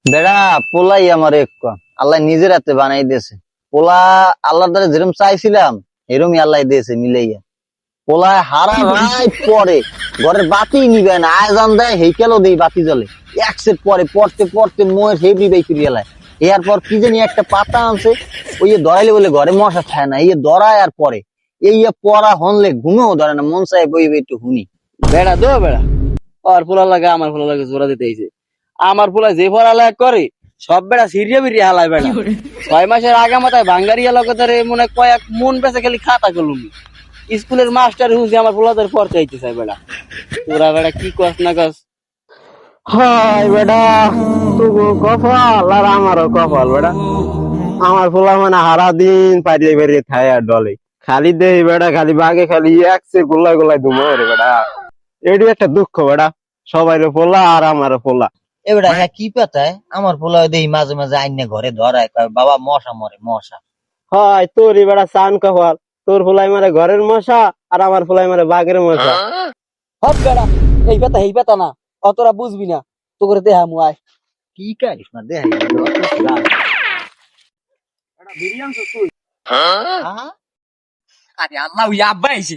বেড়া পোলাই আমার এক আল্লাহ নিজের হাতে বানাই দিয়েছে। পোলা আল্লাহর দ্বারা যেরকম চাইছিলাম এরমই আল্লাহ দিয়েছে মিলাইয়া। পোলা হারা রাত পরে ঘরের বাতি নিবে না, আয়োজন দেয় হেইকেলও দেই বাতি জ্বলে। এক সেট পরে পড়তে পড়তে মোয়ের হেবড়ি বাই ফিরিয়ে এলায়। এরপর কি জানি একটা পাতা আনছে, ওই ধরাইলে বলে ঘরে মশা খায় না, এই ধরায় আর পরে এই পড়া হনলে ঘুমেও ধরে না, মন চায় বই একটু হুনি। বেড়া দো বেড়া, আর পোলা লাগে আমার পোলা লাগে জোড়া দিতে আইছে। আমার পোলা যে পড়ালেখা করে সব বেড়া সিরিয়া বিরিয়া হালায় বেড়া। 6 মাসের আগে মাথায় ভাঙ্গারিয়া লগতারে মনে কয়েক মন বেঁচে খালি খাতা কলম। স্কুলের মাস্টার হুঁজি আমার পোলাদের পর চাইতে চাই বেড়া। তোরা বেড়া কি কস না কস? হাই বেটা, তুগো কপাল আর আমারও কপাল বেটা। আমার পোলা মানে হারা দিন পারিয়ে পারিয়ে খায় আর ডলে, খালি দেহি বেটা, খালি বাগে খালি একসে গোল্লায় গোল্লায় ধুমো রে বেটা। এটি একটা দুঃখ বেটা, সবাইরও পোলা আর আমারও পোলা। এবারে হ্যাঁ কি পাতায় আমার পোলা দেই মাঝে মাঝে আইনে ঘরে ধরায়, কয় বাবা মশা মরে মশা। হয় তোরই বেটা চান কপাল, তোর পোলাই মারে ঘরের মশা আর আমার পোলাই মারে বাঘের মশা। হপ বেড়া, এই পাতা না, অতরা বুঝবি না। তো করে দেহা মুয়ায় কি কারিস না দেখ বিরিয়ানি তুই। হ্যাঁ? আরে আল্লাহ, ওই আব্বা আইছে।